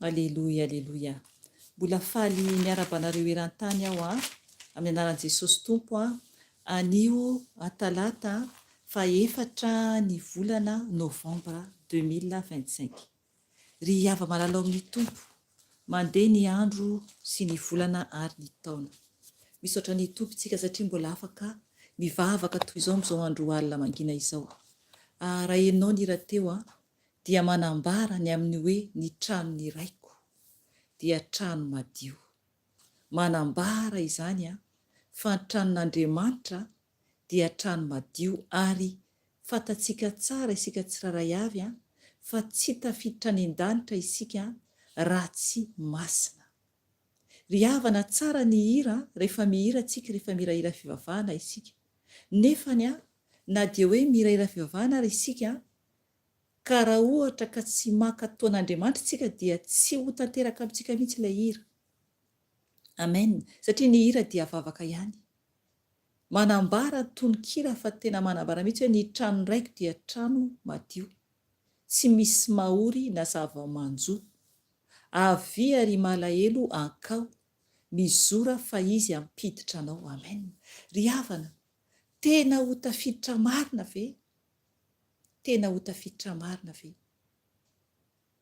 Aleloia, aleloia. Mbola faly miarabanareo eran-tany aho amin'ny anaran'i Jesosy Tompo. Anio talata 4 ny volana novambra 2025. Ry hava malala amin'ny tompo, mandeha ny andro sy ny volana ary ny taona. Misaotra ny tompo isika satria mbola afaka mivavaka toy izao amin'izao andro alina mangina izao. Raha ianao ny rahateo dia manambara ny amin'ny hoe ny trano ny raiko dia trano madio. Manambara izany fa ny tranon'Andriamanitra dia trano madio ary fantatsika tsara isika tsiraray avy fa tsy tafiditra any an-danitra isika raha tsy masina. Ry havana tsara ny hira rehefa mihira tsika rehefa mirahira fivavahana isika. Nefany na dia hoe mirahira fivavahana ary isika ka raha ohatra ka tsy maka taon'Andriamanitra isika dia tsy ho tanteraka amintsika mihitsy ilay hira. Amen. Satria ny hira dia vavaka ihany. Manambara tononkira fa tena manambara mihitsy hoe ny trano raiko dia trano madio. Tsy misy mahory na zava-manjo. Avy ary malahelo ankao mizora fa izy ampiditra anao. Amen. Ry havana, tena ho tafiditra marina ve? Tena ho tafiditra marina ve?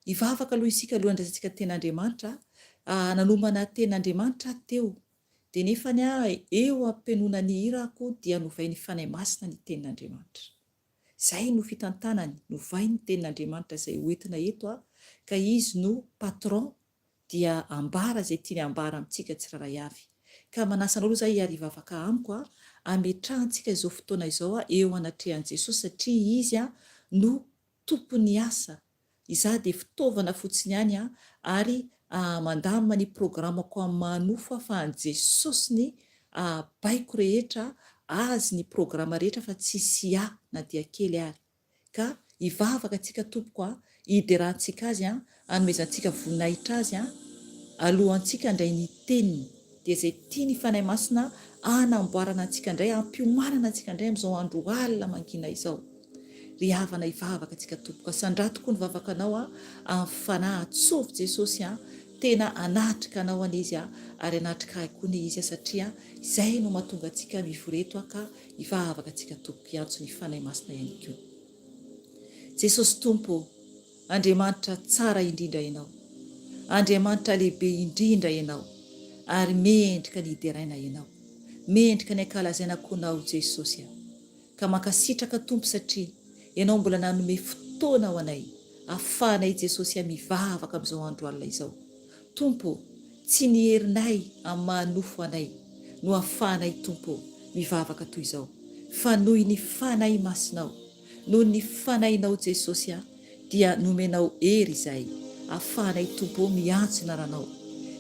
Ivavaka aloha isika aloha andrasantsika ten'Andriamanitra, nanomana ten'Andriamanitra teo. Dia nefany eo ampenona ny hirako dia novainy fanahy masina ny tenin'Andriamanitra. Izay no fitantanany, novainy tenin'Andriamanitra izay hoentina eto ka izy no patron dia ambara izay tiany ambara amintsika tsiraray avy. Ka manasan'olo izay ary ivavaka amiko ametrahantsika izao fotoana izao eo anatrehan'i Jesosy satria izy no tompony asa. Izaho dia fitaovana fotsiny ihany ary mandamina ny programako amin'ny manofo fa an Jesosy ny baiko rehetra, azy ny programa rehetra fa tsisy na dia kely ary. Ka ivavaka antsika tompoko hiderahantsika azy hanomezantsika voninahitra azy alohantsika indray ny teniny. Dia izay tia ny fanahy masina hanamboarana antsika indray, hampiomanana antsika indray amin'izao andro alina mangina izao. Ry havana ivavaka antsika tompoko. Sandra tokoa ny vavakanao amin'ny fanahy atsovy Jesosy tena anatrika anao an'izy ary anatrika koa ny izy satria izay no mahatonga antsika mivoreto ka ivavaka antsika tompoko iantso ny fanahy masina ihany koa. Jesosy tompo, Andriamanitra tsara indrindra ianao, Andriamanitra lehibe indrindra ianao ary mendrika ny hideraina ianao, mendrika ny ankalazaina konao Jesosy ka mankasitraka tompo satria ianao mbola nanome fotoana ho anay ahafahanay Jesosy mivavaka amin'izao andro alina izao. Tompo, tsy ny herinay amin'ny manofo anay no ahafahanay tompo mivavaka toy izao, fa noho ny fanahy masinao, noho ny fanahinao Jesosy dia nomenao hery izay ahafahanay tompo miantso anaranao,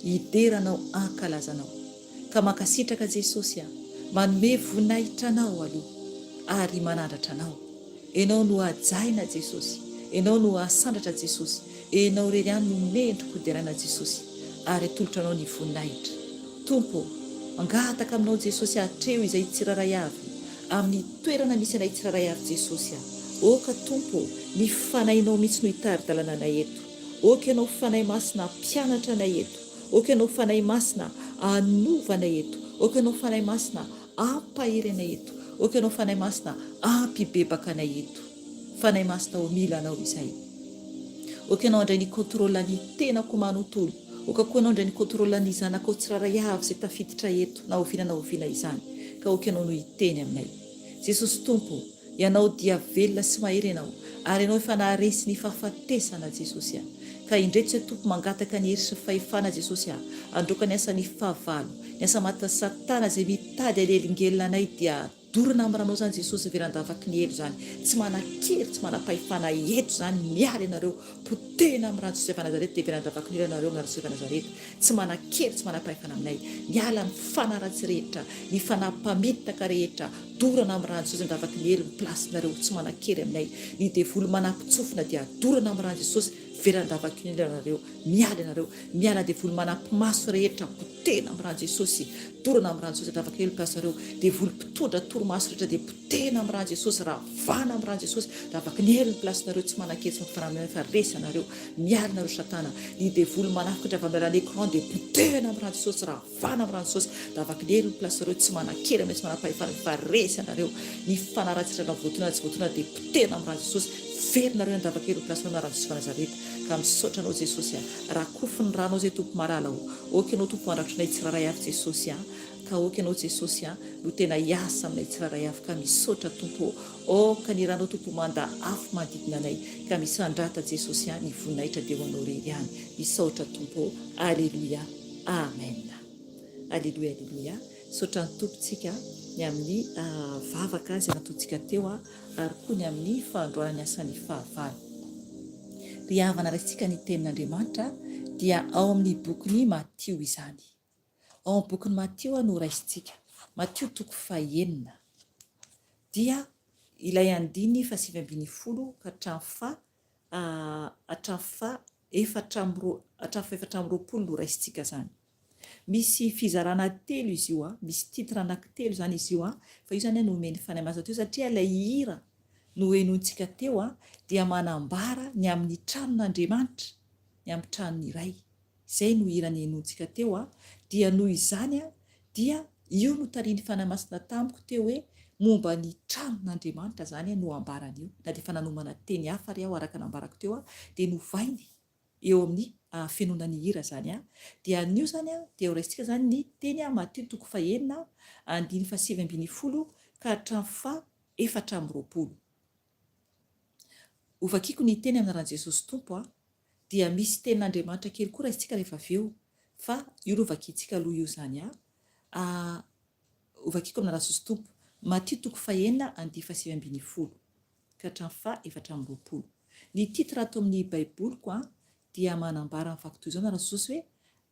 hideranao ankalazanao. Ka mankasitraka Jesosy manome voninahitra anao aloha ary manandratra anao. Ianao no hajaina Jesosy, ianao no hasandratra Jesosy, ianao irery ihany no mendrika hiderana Jesosy ary atolotra anao ny voninahitra. Tompo, mangataka aminao Jesosy hatreo izay tsiraray avy amin'ny toerana misy anay tsiraray avy Jesosy. Oka tompo, ny fanahinao mihitsy no hitari-dalana anay eto. Oka ianao fanahy masina mpianatra anay eto. Oka ianao fanahy masina anova anay eto. Oka ianao fanahy masina ampahery anay eto. Oka ianao fanahy masina ampibebaka anay eto. Fanahy masina ho mila anao izay. Oka ianao andray ny kontrola ny tenako manontolo. Oka koa ianao andray ny kontrola ny zanakao tsiraray avy izay tafiditra eto na oviana izany. Ka oka ianao no hiteny aminay. Jesosy tompo, ianao dia velona sy mahery ianao ary ianao efa naharesy ny fahafatesana Jesosy. Ka indreto izay tompo mangataka ny hery sy fahefana Jesosy androka ny asa ny fahavalo, ny asa maty Satana izay mitady alelingelina anay dia dorana amin'ranao zany Jesosy verandavaky ny elo zany. Tsy manan-kery, tsy manam-pahefana eto zany miala ianareo, potena amin'ny rano Jesosy Nazareta dia verandavaky ny elo ianareo amin'ny rano Jesosy Nazareta. Tsy manan-kery, tsy manam-pahefana aminay. Miala ny fanaratsy rehetra, ny fanampamitaka rehetra, dorana amin'ny rano Jesosy Nazareta ny elo plasinareo, tsy manan-kery aminay. Ny devoly manampitsofina dia dorana amin'ny rano Jesosy verandavaky ny elo ianareo, miala ianareo, miala devoly manampimaso rehetra, potehina amin'ny rano Jesosy, dorana amin'ny rano Jesosy dravaka elo pilasareo, dia volim-pitondra toromaso rehetra dia potehina amin'ny rano Jesosy, ravana amin'ny rano Jesosy, dravaka ny elo ny pilasinareo tsy manan-kely sy mifanamina fa resanareo mialinareo satana, ny devoly manafika rehetra avy amin'ny écran dia potehina amin'ny rano Jesosy, ravana amin'ny rano Jesosy, dravaka ny elo ny pilasinareo tsy manan-kely amin'ny tsy manam-pahefana fa resanareo, ny fanaratsitra na voatonana tsy voatonana dia potehina amin'ny rano Jesosy, verinareo ny dravaka elo ny pilasinareo na rano Jesosy fa Nazareta, ka misaotra anao Jesosy raha kofy ny ranao zay tompo malala oky anao tompo mandrakitra nay tsiraray avy Jesosy ka oky anao Jesosy no tena hiasa aminay tsiraray avy, ka misaotra tompo oka ny ranao tompo manda afo manodidina anay, ka misandrata Jesosy ny voninahitra dia ho anao rery ihany, misaotra tompo. Aleluia, amen. Aleluia, aleluia. Misaotra ny tompontsika ny amin'ny vavaka izay nataontsika teo ary koa ny amin'ny fandroana ny asan'ny fahavalo. Ry havana raisitsika ny tenin'Andriamanitra dia ao amin'ny bokyny Matio izany. Ao amin'ny bokyny Matio no raisitsika. Matio 9 dia ilay andiny 7:10 ka hatramin'ny 4:20 no raisitsika zany. Misy fizarana telo izy io misy titre anankitelo zany izy io fa io zany no omeny fanahy masina teo satria ilay hira no henontsika teo dia manambara ny amin'ny tranon'Andriamanitra, ny amin'ny tranony iray. Izay no hira ny henontsika teo dia noho izany dia io no tariany fanahy masina tamiko teo hoe momba ny tranon'Andriamanitra zany no ambarany io, na dia fananomana teny hafa ary aho araka nambarako teo dia novainy eo amin'ny fenonan'ny hira zany dia anio zany dia ho raisitsika zany ny teny Matio 9 andiny 7:10 ka hatramin'ny 4:20. Ovakiko ny teny amin'ny ran'i Jesosy Tompo dia misy tenin'Andriamanitra kely koa raisitsika rehefa aveo, fa io no vakitsika aloha io zany ovakiko amin'ny ran'i Jesosy Tompo Matio 9 andiny 7:10 ka hatramin'ny 4:20. Ny titra ato amin'ny baiboliko dia manambara amin'ny vakotoy izao na ran'i Jesosy hoe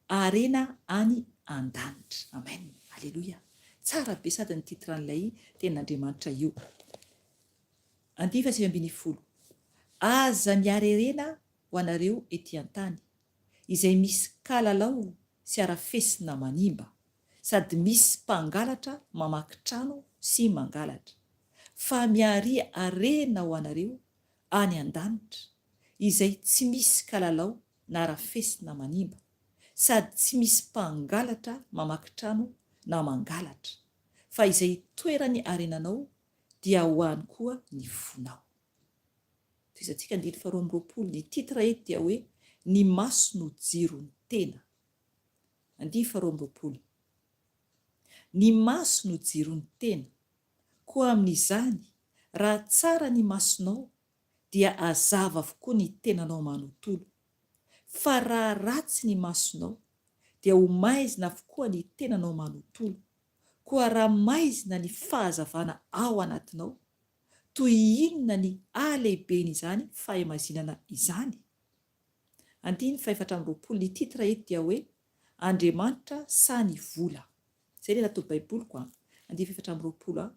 arena any an-danitra. Amen. Aleluia. Tsara be sady ny titran'ilay tenin'Andriamanitra io. Andiny 7:10 aza miarerena ho anareo ety an-tany izay misy kalalao sy arafesina manimba sady misy mpangalatra mamaky trano sy mangalatra, fa miaria arena ho anareo any an-danitra izay tsy misy kalalao na arafesina manimba sady tsy misy mpangalatra mamaky trano na mangalatra, fa izay toerany arenanao dia ho any koa ny fonao. Toizantsika andiny 2:20 ny titra eto dia hoe ny maso no jiron'ny tena. Andiny 2:20 ny maso no jiron'ny tena, koa amin'izany raha tsara ny masonao dia azava avokoa ny tenanao manontolo, fa raha ratsy ny masonao dia ho maizina avokoa ny tenanao manontolo, koa raha maizina ny fahazavana ao anatinao toy inona ny alehiben' izany fahemazinana izany. Andiny 4:20 ny titra eto dia hoe Andriamanitra sa ny vola. Zay ilay natao baiboliko andiny 4:20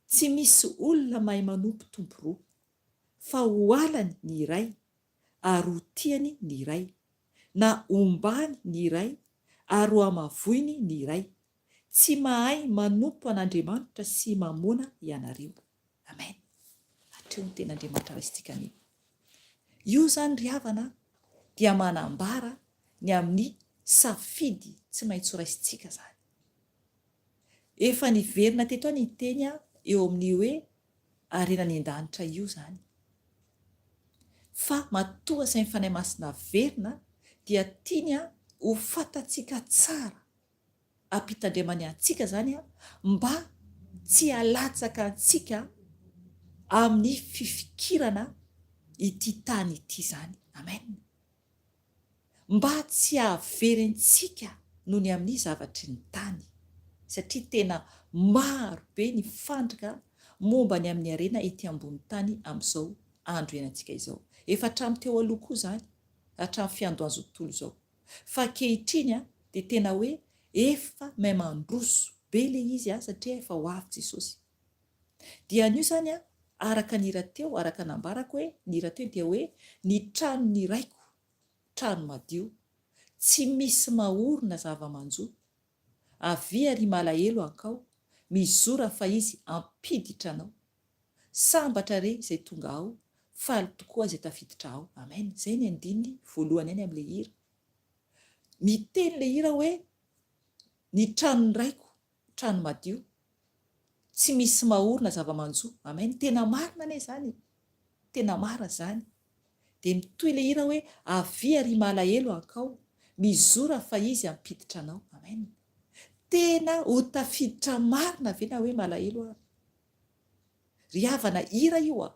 tsy misy olona mahay manompo tompo roa, fa ho alany ny iray ary ho tiany ny iray, na ombany ny iray ary ho amavoiny ny iray. Tsy mahay manompo an'Andriamanitra sy mamona ianareo. Amen. Hatreo ny ten'Andriamanitra raisitsika anio. Io zany ry havana dia manambara ny amin'ny safidy tsy maintsy ho raisitsika zany. Efa niverina teto ny teny eo amin'ny hoe arenany an-danitra io zany. Fa matoa sain'ny fanahy masina verina dia tiany ho fatatsika tsara, ampitandremany antsika zany mba tsy halatsaka antsika amin'ny fifikirana ity tany ity zany. Amen. Mba tsy hahaverentsika noho ny amin'ny zavatry ny tany, satria tena maro be ny fandrika momba ny amin'ny arena ety ambony tany amin'izao andro iainantsika izao. Efa hatramin'ny teo aloha koa zany, hatramin'ny fiandohan'ny tontolo izao. Fa ankehitriny dia tena hoe efa mahay mandroso be ilay izy satria efa ho avy Jesosy. Dia anio zany araka ny hira teo, araka nambarako hoe ny hira teo dia hoe ny tranony iraiko, trano madio, tsy misy mahorona zava-manjo, avy ary malahelo ankao, mizora fa izy ampiditra anao, sambatra re izay tonga ao, faly tokoa izay tafiditra ao. Amen. Zay ny andininy voalohany any amin'ilay hira. Miteny le hira hoe ny tranony raiko, trano madio, tsy misy mahorona zava-manjo. Amen. Tena marina ane zany, tena marina zany. Dia mitoy le hira hoe avy ary malahelo ankao, mizora fa izy ampiditra anao. Amen. Tena ho tafiditra marina ve na hoe malahelo ary? Ry havana, hira io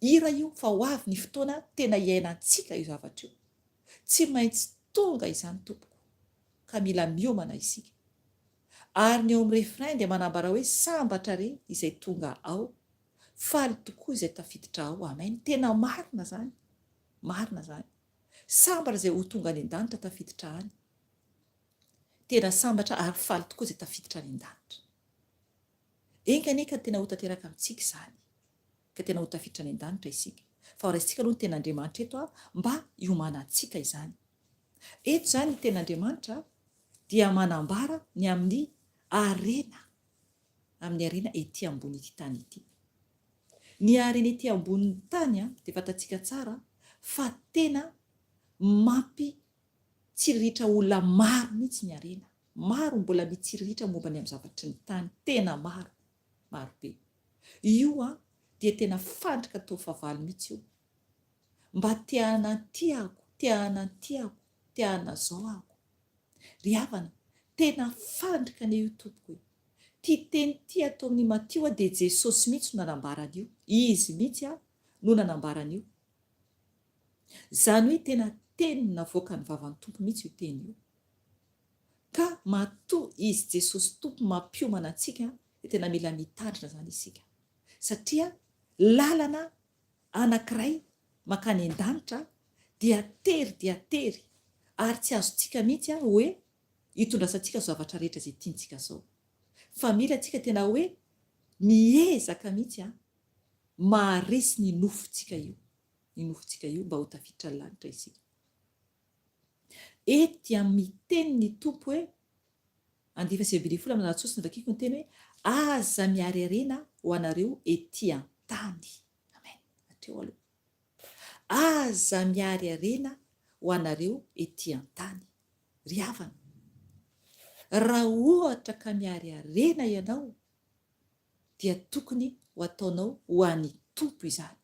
hira io fa ho avy ny fotoana tena iainantsika io zavatra io. Tsy maintsy tonga izany tompoko, ka mila miomana isika. Ary ny eo amin'ny refrain dia manambara hoe sambatra re izay tonga ao, faly tokoa izay tafiditra ao. Amen. Tena marina zany, marina zany. Sambatra izay ho tonga any an-danitra tafiditra any. Tena sambatra ary faly tokoa izay tafiditra any an-danitra. Enkaneka tena ho tanteraka amintsika izany, ka tena ho tafiditra any an-danitra isika. Fa ho raisitsika aloha ny ten'Andriamanitra eto mba hiomanantsika izany. Eto izany ny ten'Andriamanitra dia manambara ny amin'ny arena ety ambony ity tany ity. Ny arena ety ambonin'ny tany dia fantatsika tsara fa tena mampitsiriritra olona maro mihitsy ny arena. Maro mbola mitsiriritra momba ny amin'ny zavatry ny tany, tena maro be. Io dia tena fandrika tao fahavalo mihitsy io. Mba tiana zao ako. Ry havana, tena fandrika ane io tompoko io. Ty teny ty atao amin'ny Matio dia Jesosy mihitsy no nanambarana io. Izy mihitsy no nanambarana io. Zany hoe tena teny navoaka ny vavan'ny tompo mihitsy io teny io. Ka matoa izy Jesosy tompo mampiomana antsika dia tena mila mitandrina zany isika. Satria lalana anankiray makany an-danitra dia tery ary tsy azontsika mihitsy hoe hitondrasantsika zavatra rehetra izay tiantsika zao. Fa mila antsika tena hoe miezaka mihitsy maharesy ny nofontsika io mba ho tafiditra ny lanitra isika. Eto dia miteny ny tompo hoe andifany sy ambinifolo amin'ny alatsosy ny vakiko ny teny hoe aza miary arena ho anareo ety an-tany. Amen. Hatreo aloha. Aza miary arena ho anareo ety an-tany. Ry havana, raha ohatra ka miary arena ianao dia tokony ho ataonao ho an'ny tompo izany.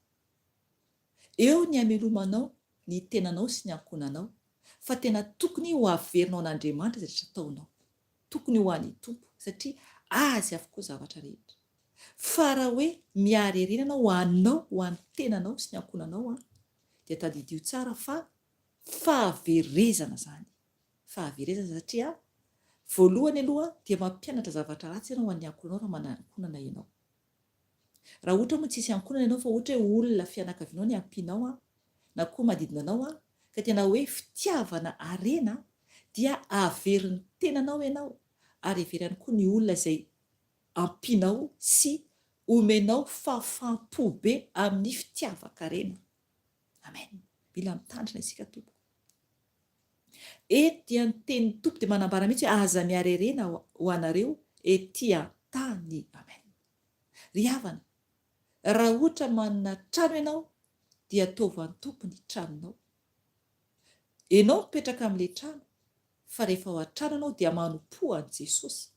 Eo ny hamelomanao ny tenanao sy ny ankonanao, fa tena tokony ho averinao an'Andriamanitra izay rehetra ataonao. Tokony ho an'ny tompo satria azy avokoa zavatra rehetra. Fa raha hoe miary arena ho anao, ho an'ny tenanao sy ny ankonanao dia tadidio tsara fa fahaverezana zany. Fahaverezana satria voalohany aloha dia mampianatra zavatra ratsy ianao ho an'ny ankonanao raha manankonana ianao. Raha ohatra moa tsisy ankonana ianao fa ohatra hoe olona fianakavianao ny ampianao na koa manodidina anao ka tena hoe fitiavana arena dia averin'ny tenanao ianao ary averany koa ny olona izay ampianao sy omenao fahafaham-po-be amin'ny fitiavaka-rena. Amen. Mila mitandrina isika tompo. Eto dia ny tenin'ny tompo dia manambara mihitsy hoe aza miary arena ho anareo ety an-tany. Amen. Ry havana, raha ohatra manana trano ianao dia ataovan'ny tompo ny tranonao. Ianao mipetraka amin'ilay trano, fa rehefa ao an-trano ianao dia manompo an'i Jesosy.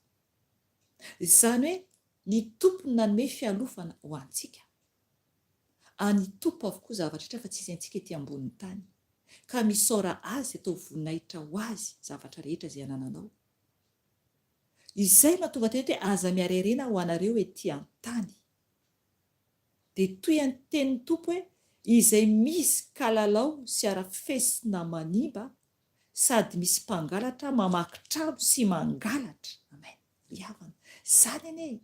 Izany hoe ny tompo no nanome fialofana ho antsika. Any tompo avokoa zavatra rehetra fa tsy izy antsika ety ambonin'ny tany. Ka misaora azy atao voninahitra ho azy zavatra rehetra izay anananao. Izay mahatonga teny hoe aza miary arena ho anareo ety an-tany. Dia toy ny tenin'ny tompo hoe izay misy kalalao sy arafesina manimba sady misy mpangalatra mamaky trano sy mangalatra. Amen. Ry havana, zany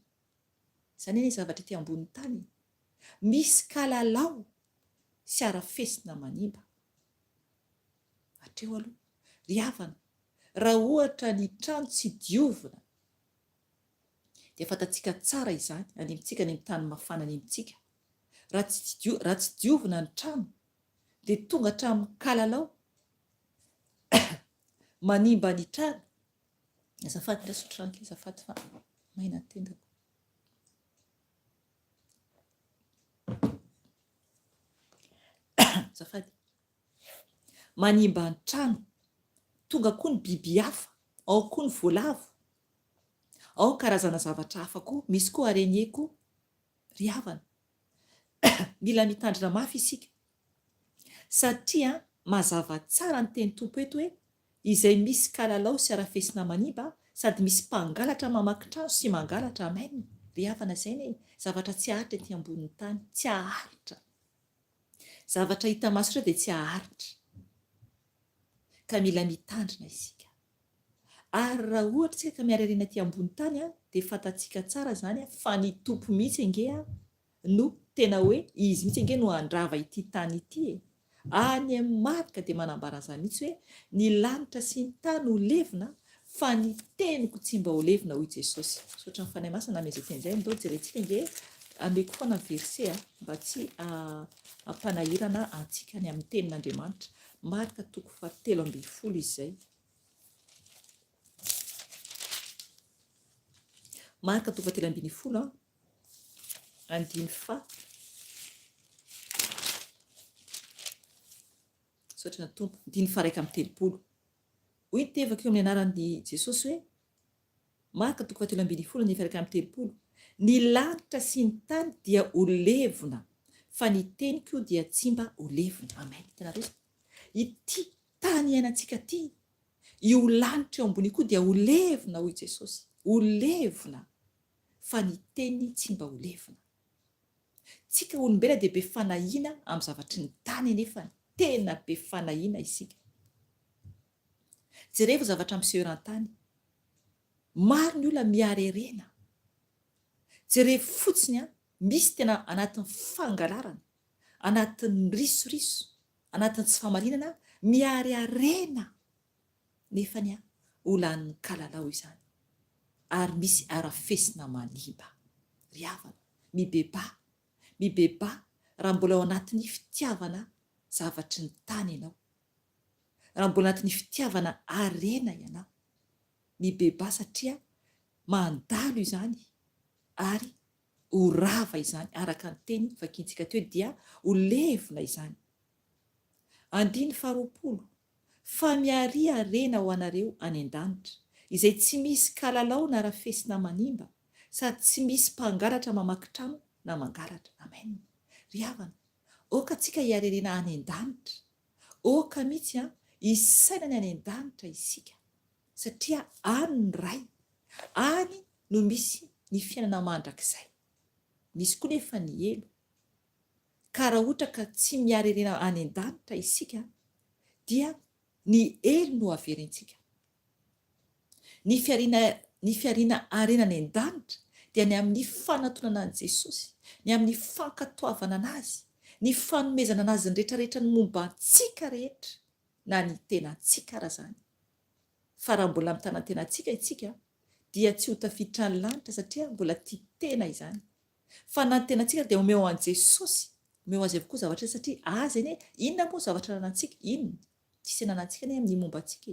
ane zavatra ety ambonin'ny tany. Misy kalalao sy arafesina manimba. Hatreo aloha. Ry havana, raha ohatra ny trano tsy diovina dia fantatsika tsara izany any amintsika ny amin'ny tany mafana any amintsika. Raha tsy diovina ny trano dia tonga hatramin'ny kalalao manimba ny trano. Azafady ndray sotrano azafady fa maina tendako. Azafady. Manimba ny trano, tonga koa ny biby hafa, ao koa ny voalavo, ao karazana zavatra hafa koa, misy koa araignée koa, ry havana. Mila mitandrina mafy isika satria mazava tsara ny teny tompo eto hoe izay misy kalalao sy arafesina manimba sady misy mpangalatra mamaky trano sy mangalatra. Amen. Ry havana izay ny zavatra tsy aharitra ety ambonin'ny tany, tsy aharitra. Zavatra hita maso dia tsy aharitra. Ka mila mitandrina isika. Ary raha ohatra tsika ka miararena ety ambony tany dia fantatsika tsara zany fa ny tompo mihitsy ange no tena hoe izy mihitsy ange no andrava ity tany ity. Any amin'ny marika dia manambara izany mihitsy hoe ny lanitra sy ny tany ho levina fa ny teniko tsy mba ho levina hoy Jesosy. Sotra ny fanahy masina amin'izay teny izay ndao jerentsika ange ameko foana verse mba tsy ampanahirana antsika ny amin'ny tenin'Andriamanitra. Marika 7:20 izay. Marika 7:20 andiny fa sotrana tompo diny fa 1:30. Hoy tevaka eo amin'ny anaran'ny Jesosy hoe Marika 7:20 ny 1:30. Ny lanitra sy ny tany dia ho levona fa ny teniko dia tsy mba ho levona. Amen. Tena rosa. Ity tany iainantsika ty, io lanitra eo ambony koa dia ho levona hoy Jesosy. Ho levona fa ny teniny tsy mba ho levona. Tsika olombelona dia be fanahiana amin'ny zavatry ny tany nefa tena be fanahiana isika. Jereva zavatra miseho eran-tany. Maro ny olona miarerena. Jereva fotsiny misy tena anatin'ny fangalarana, anatin'ny risoriso, anatin'ny tsy famarinana, miarerena nefa ny ho lanin'ny kalalao izany. Ary misy arafesina manimba. Ry havana, mibeba raha mbola ao anatin'ny fitiavana zavatry ny tany ianao. Raha mbola anatin'ny fitiavana arena ianao. Mibeba satria mandalo izany ary ho rava izany araka ny teny vakiantsika teo dia ho levona izany. 20 fa miaria arena ho anareo any an-danitra izay tsy misy kalalao na arafesina manimba sady tsy misy mpangalatra mamaky trano na mangalatra. Amen. Ry havana, oka tsika hiarerena any an-danitra, oka mihitsy isaina ny any an-danitra isika satria any ny ray, any no misy ny fiainana mandrakizay. Misy koa nefa ny elo. Ka raha ohatra ka tsy miarerena any an-danitra isika dia ny elo no averentsika. Ny fiarina arena any an-danitra dia ny amin'ny fanantonana an' Jesosy, ny amin'ny fankatoavana anazy, ny fanomezana anazy ny rehetrarehetra ny momba antsika rehetra na ny tenantsika raha zany. Fa raha mbola mitana tenantsika isika dia tsy ho tafiditra ny lanitra satria mbola tia tena izany. Fa na ny tenantsika dia omeo an' Jesosy, omeo azy avokoa zavatra satria azy anie inona moa zavatra anantsika, inona tsisy anantsika ny amin'ny momba antsika.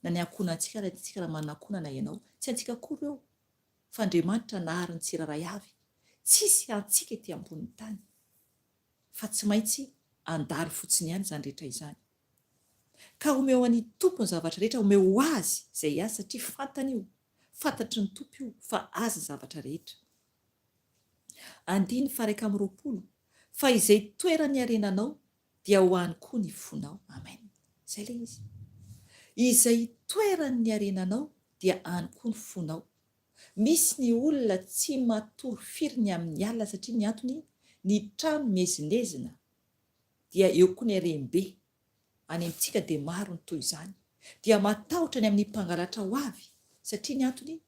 Na ny ankonantsika raha tsika raha manana ankonana ianao, tsy antsika kory eo. Fa Andriamanitra nahariny tsiraray avy. Tsisy antsika ety ambonin'ny tany. Fa tsy maintsy andalo fotsiny ihany izany rehetra izany. Ka omeo an'ny tompony zavatra rehetra, omeo azy izay azy satria fantany io, fantatry ny tompo io fa azy ny zavatra rehetra. 20 fa izay toerany arenanao dia ho any koa ny fonao. Amen. Izay le izy. Izay toerany arenanao dia any koa ny fonao. Misy ny olona tsy matory firy ny amin'ny alina satria ny antony ny trano miezinezina dia eo koa ny harem-be. Any amintsika dia maro ny toy izany. Dia matahotra ny amin'ny mpangalatra ho avy satria ny antony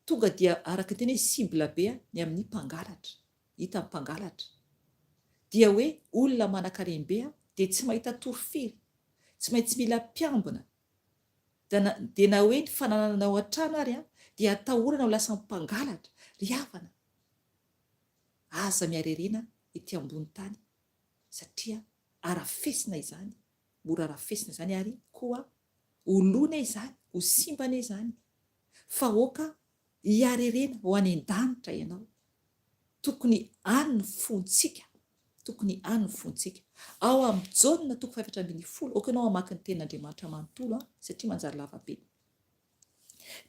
tonga dia araka teny hoe sibla be ny amin'ny mpangalatra. Hita amin'ny mpangalatra. Dia hoe olona manan-karem-be dia tsy mahita tory firy, tsy maintsy mila mpiambina. Dia na hoe ny fananana ao an-trano ary dia atahorana ho lasa mpangalatra. Ry havana, aza miarerena ety ambony tany satria arafesina izany, mora arafesina izany ary koa ho lona izany ho simbana izany fa oka hiarerena ho any an-danitra ianao. Tokony any ny fontsika, tokony any ny fontsika. Ao amin'ny Jaona 5:10 oka ianao hamaky ny tenin'Andriamanitra manontolo satria manjary lavabe.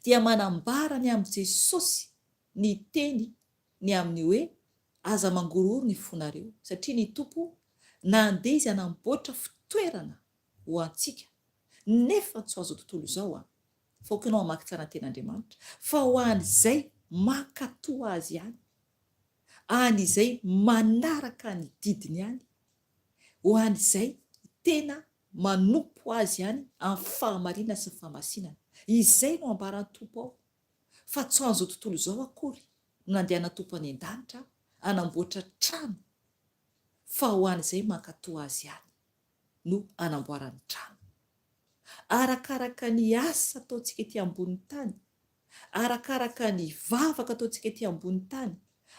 Dia manambara ny amin'ny Jesosy ny teny ny amin'ny hoe aza mangororo ny fonareo satria ny tompo nandeha izy hanamboatra fitoerana ho antsika nefa tsy azo tontolo izao fa oka ianao hamaky tsara ny tenin'Andriamanitra fa ho an'izay mankatoa azy ihany, an'izay manaraka ny didiny ihany, ho an'izay tena manompo azy ihany amin'ny fahamarinana sy ny fahamasinana. Izay no ambaran'ny tompo ao fa tsy azo tontolo izao akory no nandehana tompo any an-danitra anamboatra trano fa ho an'izay mankatoa azy ihany no anamboarany trano. Arakaraka ny asa ataontsika ety ambonin'ny tany, arakaraka ny vavaka ataontsika ety ambonin'ny tany,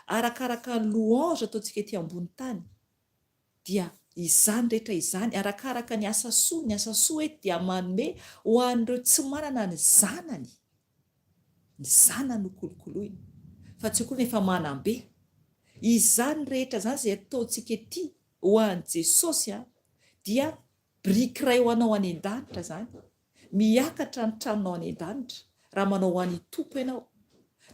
arakaraka ny louange ataontsika ety ambonin'ny tany, dia izany rehetra izany arakaraka ny asa soa eto dia manome ho an'ireo tsy manana ny zanany no kolokoloina fa tsy akory nefa manambe. Izany rehetra zany izay ataontsika ety ho an'i Jesosy dia biriky iray ho anao any an-danitra zany, miakatra ny tranonao any an-danitra raha manao ho an'ny tompo ianao.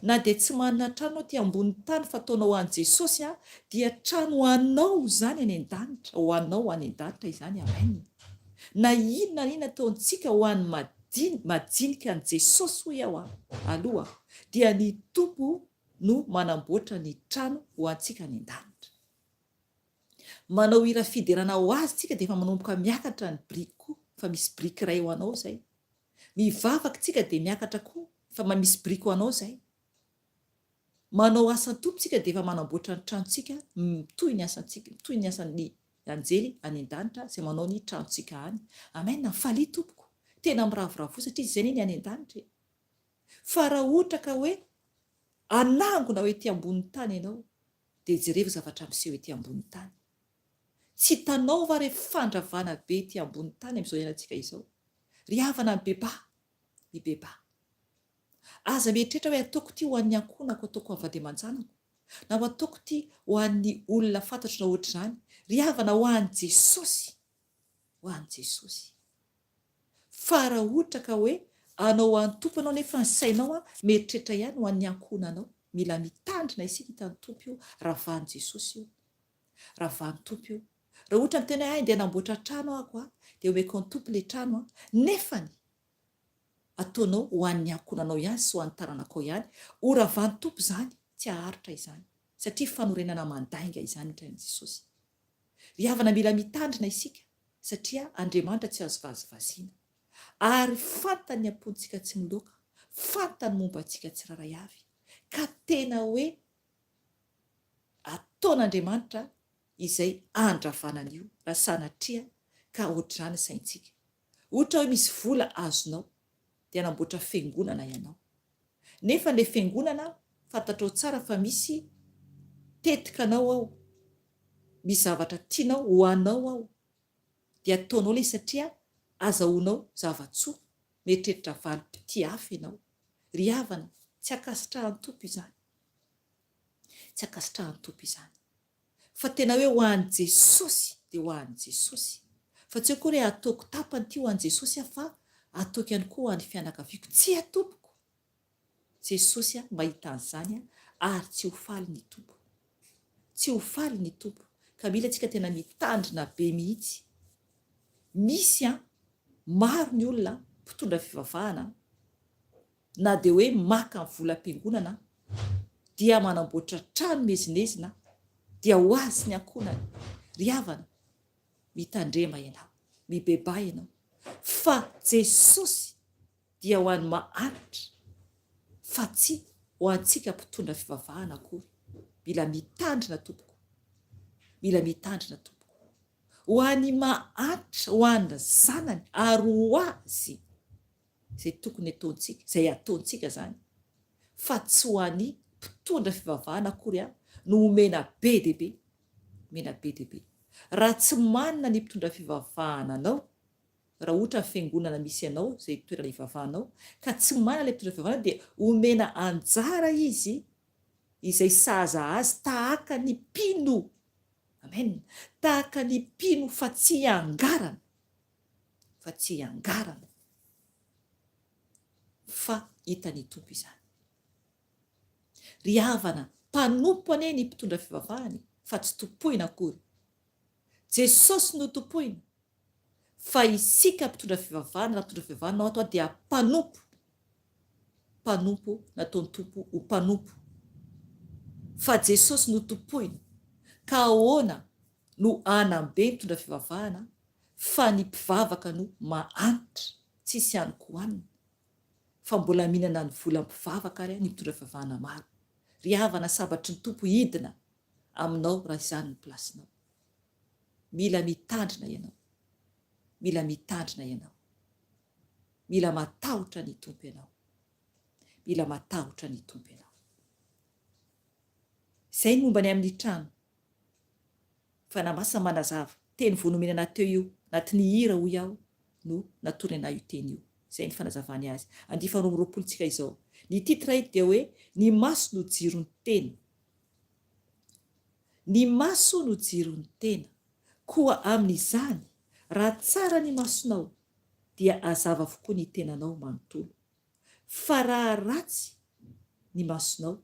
Na dia tsy manana trano ty ambonin'ny tany fa ataonao ho an'i Jesosy dia trano ho anao zany any an-danitra, ho anao any an-danitra izany. Amen. Na inona ataontsika ho an'ny majinika an' Jesosy hoy aho aloha dia ny tompo no manamboatra ny trano ho antsika any an-danitra. Manao hira fiderana ho azy tsika dia efa manomboka miakatra ny biriky koa fa misy biriky iray ho anao zay. Mivavaka tsika dia miakatra koa fa misy biriky ho anao zay. Manao asan'ny tompo tsika dia efa manamboatra ny tranontsika toy ny asantsika, toy ny asan'ny anjely any an-danitra izay manao ny tranontsika any. Amen. Faly tompoko tena miravoravo satria izay ny any an-danitra. Fa raha ohatra ka hoe anangona ho ety ambonin'ny tany ianao dia jereva zavatra miseho ety ambonin'ny tany. Tsy hitanao va rehefa fandravana be ety ambonin'ny tany amin'izao iainantsika izao. Ry havana ny beba. Aza mieritreritra hoe ataoko ity ho an'ny ankonako, ataoko amin'ny vady aman-janako, na ho ataoko ity ho an'ny olona fantatro na ohatra izany. Ry havana ho an'i Jesosy, ho an'i Jesosy. Fa raha ohatra ka hoe anao an'ny tompo anao nefa ny sainao mieritreritra ihany ho an'ny ankonanao, mila mitandrina isika hitan'ny tompo io, ravahan'i Jesosy io, ravahan'ny tompo io. Raha ohatra ny tena andeha hanamboatra trano ako dia omeko ny tompo ilay trano nefany ataonao ho an'ny ankonanao ihany sy ho an'ny taranakao ihany, ho ravahan'ny tompo izany, tsy haharitra izany satria fanorenana mandainga izany indray Jesosy. Ry havana mila mitandrina isika satria Andriamanitra tsy azo vazivaziana ary fantany ampontsika tsy miloaka, fantany momba antsika tsiraray avy ka tena hoe ataon'Andriamanitra izay andravana an'io raha sanatria ka ohatr'izany saintsika. Ohatra hoe misy vola azonao dia anamboatra fiangonana ianao, nefa ilay fiangonana fantatrao tsara fa misy tetikanao ao, misy zavatra tianao ho anao ao dia ataonao ilay satria azahoanao zavatsoa, mieritreritra valim-pity hafa ianao. Ry havana tsy akasitrahan'ny tompo izany, tsy akasitrahan'ny tompo izany fa tena hoe ho an'i Jesosy dia ho an'i Jesosy. Fa tsy akory hoe ataoko tapany ity ho an'i Jesosy fa ataoko ihany koa ho an'ny fianakaviako, tsy atompoko. Jesosy mahita an'izany ary tsy ho faly ny tompo, tsy ho faly ny tompo ka mila antsika tena mitandrina be mihitsy. Misy maro ny olona mpitondra fivavahana na dia hoe maka ny volam-piangonana dia manamboatra trano mezinezina dia ho azy ny ankonany. Ry havana mitandrema ianao, mibeba ianao fa Jesosy dia ho an'ny mahanitra fa tsy ho antsika mpitondra fivavahana akory. Mila mitandrina tompoko, mila mitandrina tompoko ho an'ny mahanitra, ho an'ny zanany ary ho azy izay tokony ataontsika, izay ataontsika zany fa tsy ho an'ny mpitondra fivavahana akory no omena be dehibe. Raha tsy manana ny mpitondra fivavahana anao raha ohatra ny fiangonana misy ianao zay toerana ivavahanao ka tsy mana ilay mpitondra fivavahana dia omena anjara izy izay sahaza azy tahaka ny mpino. Amen. Tahaka ny mpino fa tsy angarana, fa tsy angarana fa hitany tompo izany. Ry havana, mpanompo anie ny mpitondra fivavahany fa tsy tompoina akory. Jesosy no tompoina, fa isika mpitondra fivavahana, raha mpitondra fivavahana nao ato dia mpanompo. Mpanompo nataony tompo ho mpanompo. Fa Jesosy no tompoina, ka ahoana no anambe mpitondra fivavahana fa ny mpivavaka no mahanitra, tsisy anyko hanina. Fa mbola mihinana ny vola mpivavaka ary ny mpitondra fivavahana maro. Ry havana, sabatry ny tompo hidina aminao raha izany ny plasinao. Mila mitandrina ianao. Mila mitandrina ianao. Mila matahotra ny tompo ianao. Mila matahotra ny tompo ianao. Izay momba ny amin'ny trano. Fa namasa manazava, teny vonomenana teo io, anatin'ny hira hoy aho no natorana io teny io. Izay ny fanazavany azy. 2:20 izao. Ny titra hito dia hoe ny maso no jiron'ny tena. Ny maso no jiron'ny tena. Koa amin'izany, raha tsara ny masonao, dia azava avokoa ny tenanao manontolo. Fa raha ratsy ny masonao,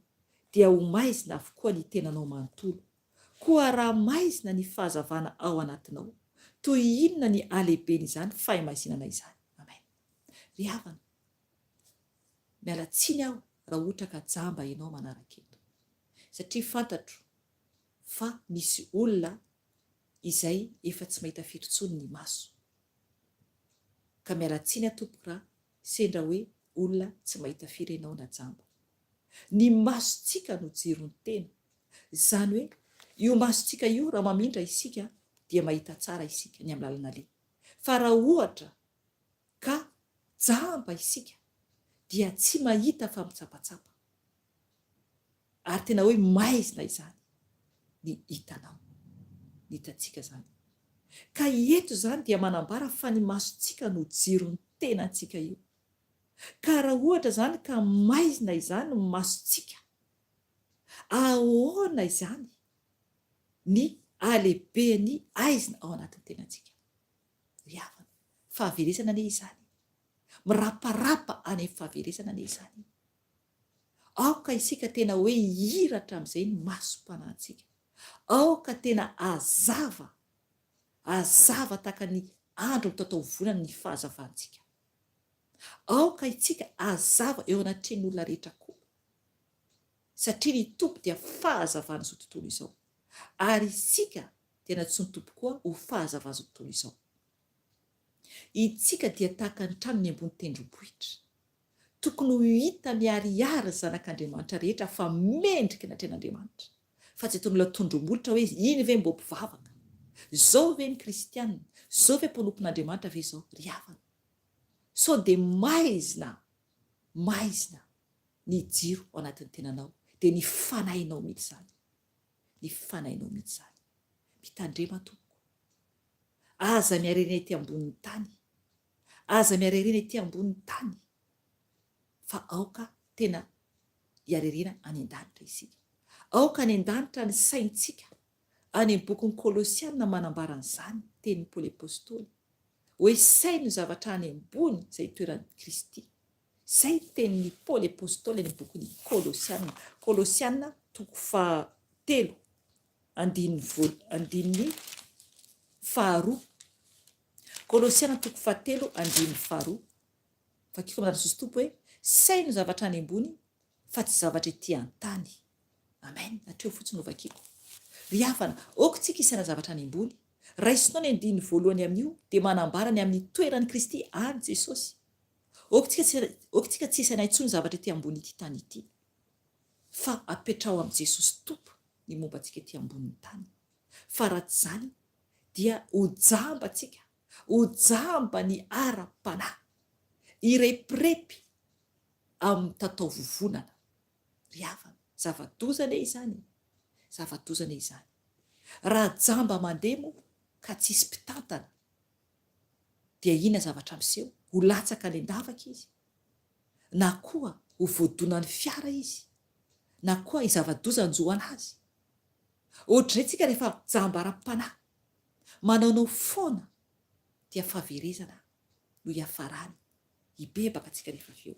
dia ho maizina avokoa ny tenanao manontolo. Koa raha maizina ny fahazavana ao anatinao, toy inona ny alehiben'izany fahimaizinana izany. Amen. Ry havana, miala tsiny aho raha ohatra ka jamba ianao manaraka eto. Satria fantatro fa misy olona izay efa tsy mahita firy ny maso. Ka miala tsiny aho tompoko raha sendra hoe olona tsy mahita firy ianao na jamba. Ny masontsika no jiron'ny tena. Izany hoe io masontsika io raha mamindra isika dia mahita tsara isika ny amin'ny lalana le. Fa raha ohatra ka jamba isika dia tsy mahita fa mitsapatsapa. Ary tena hoe maizina izany ny hitanao, ny hitantsika zany. Ka eto zany dia manambara fa ny masontsika no jiron'ny tenantsika io. Ka raha ohatra zany ka maizina izany ny masontsika, ahoana izany ny alehibeny aizina ao anatin'ny tenantsika. Ry havana, fahaveresana anie izany. Miraparapa any amin'ny fahaveresana anie izany. Aoka isika tena hoe hiratra amin'izay ny masom-panantsika. Aoka tena azava taka ny andro mitatao vonana ny fahazavantsika. Aoka isika azava eo anatrehan'ny olona rehetra koa. Satria ny tompo dia fahazavana izao tontolo izao. Ary isika tena tsy ny tompo koa ho fahazavana izao tontolo izao. Itsika dia tahaka ny trano ny ambony tendrombohitra. Tokony ho hita miharihary zanak'Andriamanitra rehetra fa mendrika ny atrehan'Andriamanitra. Fa tsy ataon'olona tondrombohitra hoe iny ve mbo mpivavaka, zao ve ny kristianina, zao ve mpanompon'Andriamanitra ve zao. Ry havana, so dia maizina ny jiro ao anatin'ny tenanao, dia ny fanahinao mihitsy zany. Ny fanahinao mihitsy zany. Mitandrema tompoko. Aza miharena ety ambonin'ny tany. Aza miharena ety ambonin'ny tany. Fa aoka tena hiarerena any an-danitra isika. Aoka any an-danitra ny saintsika. Any amin'ny bokin'ny Kolosiana manambara an'izany tenin'ny Paoly apôstôly. Hoe saino zavatra any ambony izay toeran'ny Kristy. Izay tenin'ny Paoly apôstôly any amin'ny bokin'ny Kolosiana. Kolosiana 3:2. Kolosiana 3:2. Fakiko manana sosi tompo hoe saino zavatra any ambony fa tsy zavatra ety an-tany. Amen. Hatreo fotsiny ho vakiko. Ry havana, aokantsika isaina zavatra any ambony. Raisinao ny 2 amin'io dia manambara ny amin'ny toeran'ny Kristy any Jesosy. Aokantsika tsy isaina intsony zavatra ety ambony ity tany ity. Fa apetrao amin'i Jesosy tompo ny momba antsika ety ambonin'ny tany. Fa raha tsy zany dia ho jambantsika, ho jamba ny ara-panahy, irepirepy amin'ny tatao vovonana. Ry havana, zava-dozana izany. Zava-dozana izany. Raha jamba mandeha moa ka tsisy mpitantana, dia ina zavatra miseho ho latsaka any an-davaka izy, na koa ho voadonany fiara izy, na koa izava-dozanjoana azy. Ohatra izay tsika rehefa jaham-baram-panahy manaonao foana dia fahaverezana no hiafarany, hibebaka antsika rehefa avy eo.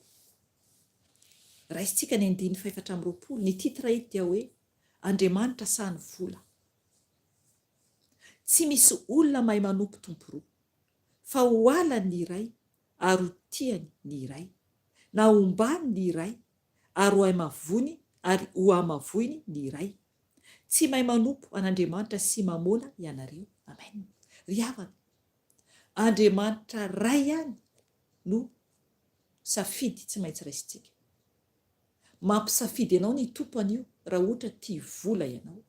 Raisintsika ny 420 ny titra eto dia hoe Andriamanitra sahany vola. Tsy misy olona mahay manompo tompo roa, fa ho alany ny iray ary ho tiany ny iray, na ombany ny iray ary ho amavony ary ho amavoiny ny iray. Tsy mahay manompo an'Andriamanitra sy mamona ianareo. Amen. Ry havana, Andriamanitra ray ihany no safidy, tsy maintsy raisintsika. Mampisafidy ianao ny tompo an'io raha ohatra tia vola ianao.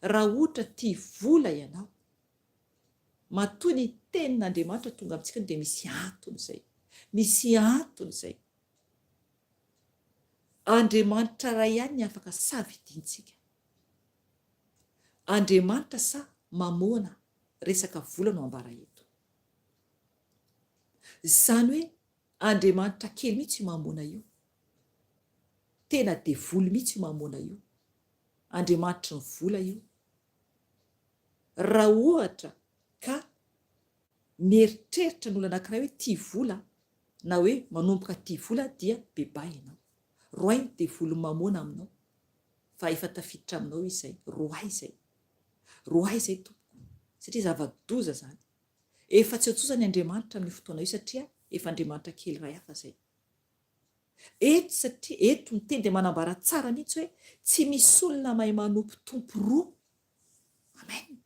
Raha ohatra tia vola ianao, matoa ny tenin'Andriamanitra tonga amintsika dia misy antony izay. Misy antony izay. Andriamanitra ray ihany ny afaka safidiantsika. Andriamanitra sa mamona resaka vola no ambara eto. Izany hoe Andriamanitra kely mihitsy io mamona io. Tena devoly mihitsy io mamona io. Andriamanitra ny vola io. Raha ohatra ka mieritreritra ny olona anankiray hoe tia vola, na hoe manomboka tia vola, dia bebay ianao. Roay ny devoly mamona aminao, fa efa tafiditra aminao izay. Roay izay. Roay izay tompoko. Satria zava-doza zany. Efa tsy hotsozany Andriamanitra amin'ny fotoana io satria efa Andriamanitra kely ray hafa izay. Eto satria eto ny teny dia manambara tsara mihitsy hoe tsy misy olona mahay manompo tompo roa. Amen.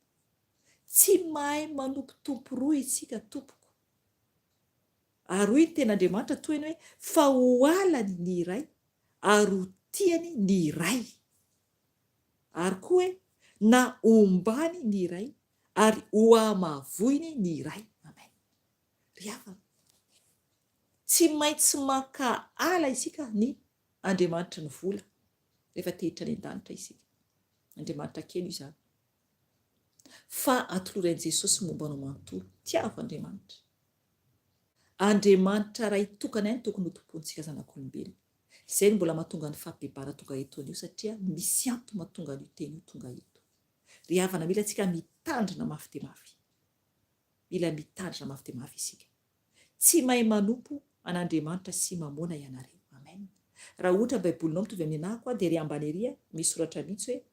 Tsy mahay manompo tompo roa isika tompoko. Ary hoy ny ten'Andriamanitra toy ny hoe fa ho alany ny iray ary ho tiany ny iray. Ary koa hoe na ombany ny iray ary ho amavoiny ny iray. Amen. Ry havana, tsy maintsy maka ala isika ny Andriamanitra ny vola rehefa tehitra any an-danitra isika. Andriamanitra kely io izany. Fa atoloran'i Jesosy momba anao manontolo, tiavo Andriamanitra. Andriamanitra ray tokana ihany tokony ho tompontsika zanak'olombelona. Izay no mbola mahatonga ny fampibebara tonga eto an'io satria misy antony mahatonga an'io teny io tonga eto. Ry havana, mila tsika mitandrina mafy dia mafy. Mila mitandrina mafy dia mafy isika. Tsy mahay manompo an'Andriamanitra sy mamona ianareo. Amen. Raha ohatra baibolinao mitovy amin'ny anahako dia ry ambany eria misy soratra mihitsy hoe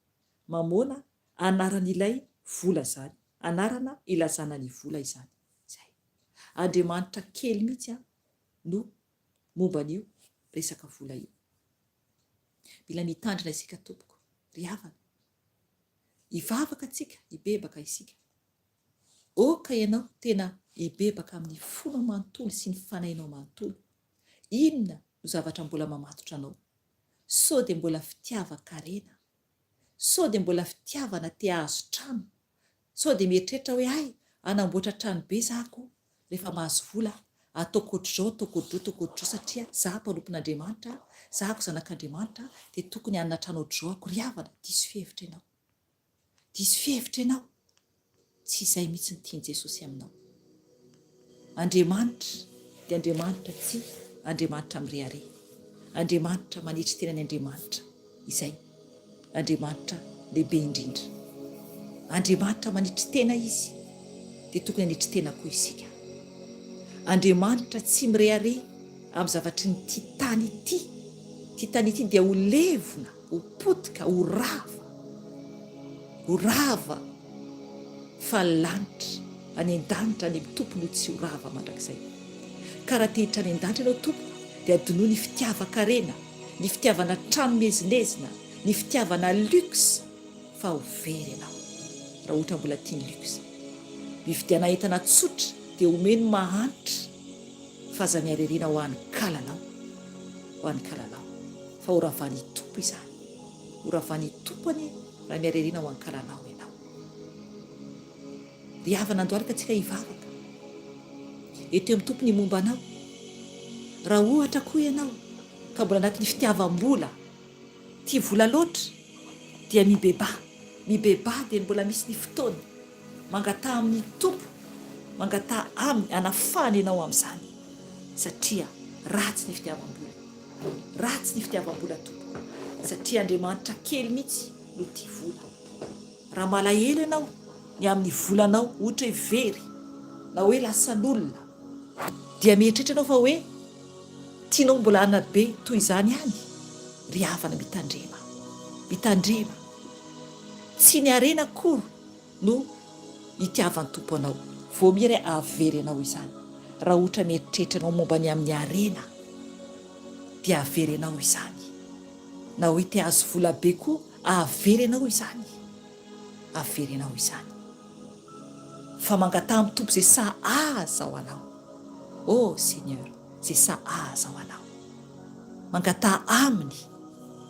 mamona anaran'ilay vola zany. Anarana ilazana ny vola izany. Zay. Andriamanitra kely mihitsy no momba an'io resaka vola io. Mila mitandrina isika tompoko. Ry havana, hivavaka tsika, hibebaka isika. Oka ianao tena hibebaka amin'ny fonao manontolo sy ny fanahinao manontolo. Inona no zavatra mbola mamatotra anao? Sao dia mbola fitiava-karena? Sao dia mbola fitiavana te hahazo trano? Sao dia mieritreritra hoe ay, anamboatra trano be zahako rehefa mahazo vola, ataoko ohatr'izao, ataoko ohatr'izao satria zaho mpanompon'Andriamanitra, zahako zanak'Andriamanitra, dia tokony hanana trano ohatr'izao ako. Ry havana, diso fihevitra ianao. Diso fihevitra ianao. Tsy izay mihitsy ny tiany Jesosy aminao. Andriamanitra dia Andriamanitra tsy Andriamanitra mirehare. Andriamanitra manitry tenany Andriamanitra. Izay. Andriamanitra lehibe indrindra. Andriamanitra manitry tena izy dia tokony hanitry tena koa isika. Andriamanitra tsy mirehare amin'ny zavatry ny ity tany ity. Ity tany ity dia ho levona, ho potika, ho rava fa lanitra any an-danitra ny tompony ho tsy ho rava mandrakizay. Karaha tehitra any an-danitra ianao tompoko dia adonoa ny fitiava-karena, ny fitiavana trano mezinezina, ny fitiavana luxe, fa ho very ianao raha ohatra mbola tia ny luxe. Mividiana entana tsotra dia omeny mahantra fa aza mihaririana ho an'ny kalalao, fa ho ravan'ny tompo izany. Ho ravan'ny tompony raha mihaririana ho an'ny kalalao ianao. Ry havana, andohalika antsika hivavaka. Eto amin'ny tompony momba anao. Raha ohatra koa ianao ka mbola anatin'ny fitiavam-bola, tia vola loatra, dia mibeba dia mbola misy ny fotoana mangataha amin'ny tompo mangatà aminy anafany ianao amin'izany satria ratsy ny fitiavam-bola, ratsy ny fitiavam-bola tompoko satria Andriamanitra kely mihitsy no tia vola. Raha malahelo ianao ny amin'ny volanao ohatra hoe very na hoe lasan'olona dia mieritreritra ianao fa hoe tianao mbola ana be toy izany ihany, ry havana mitandrema, mitandrema. Tsy ny harena akory no itiavan'ny tompo anao, vao miry avery ianao izany. Raha ohatra mieritreritra ianao momba ny amin'ny harena dia avery ianao izany, na hoe te hahazo vola be koa avery ianao izany, avery ianao izany. Fa mangatà amin'ny tompo izay sahaza ho anao. Oh Seigneur, izay sahaza ho anao. Mangatà aminy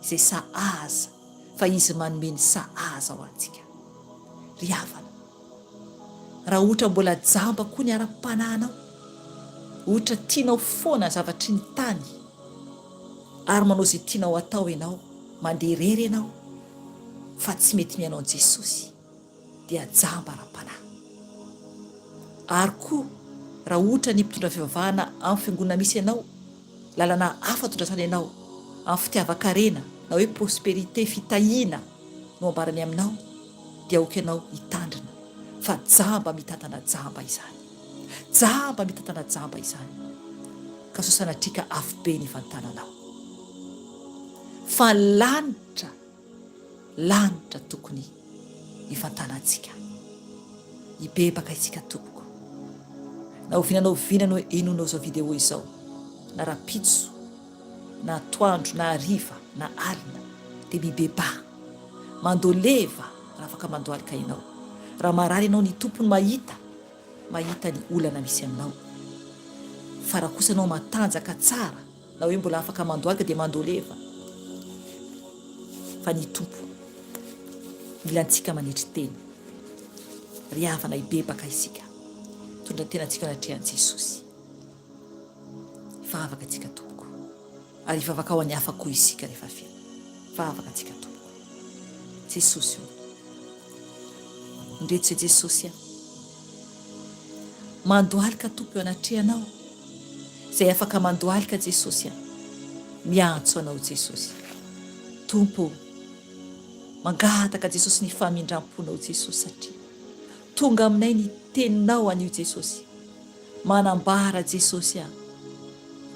izay sahaza, fa izy manome ny sahaza ho antsika. Ry havana, raha ohatra mbola jamba koa ny ara-panahinao, ohatra tianao foana zavatry ny tany ary manao izay tianao atao ianao, mandeha irery ianao fa tsy mety mihaino an'i Jesosy, dia jamba ara-panahy. Ary koa raha ohatra ny mpitondra fivavahana amin'ny fiangonana misy ianao, lalana hafa tondrasana ianao amin'ny fitiavan-karena na hoe prospérité, fitahiana no ambarany aminao, dia aoka ianao hitandrina fa jamba mitantana jamba izany, jamba mitantana jamba izany, ka sao sanatrika afo be ny vantananao. Fa lanitra, lanitra tokony hifantanantsika, hibebaka itsika tompoko. Na ovinanao vinanao enonao zao video izao, na rapitso, na atoandro, na hariva, na alina, dia mibeba, mandoleva raha afaka mandoalika ianao. Raha marary ianao ny tompony mahita ny olana misy aminao. Fa raha kosa ianao matanjaka tsara, na hoe mbola afaka mandoalika dia mandoleva. Fa ny tompo mila antsika manetry teny, ry havana hibebaka isika, tondra tena antsika anatrehan'i Jesosy. Fa afaka antsika tompoko, ary ifavaka ao any hafa koa isika rehefa feno. Fa afaka antsika tompoko. Jesosy io, ndretsy Jesosy mandoalika tompo eo anatrehanao, izay afaka mandoalika Jesosy miantso anao Jesosy. Tompo, mangataka Jesosy ny famindram-ponao Jesosy, satria tonga aminay ny teninao an'io Jesosy, manambara Jesosy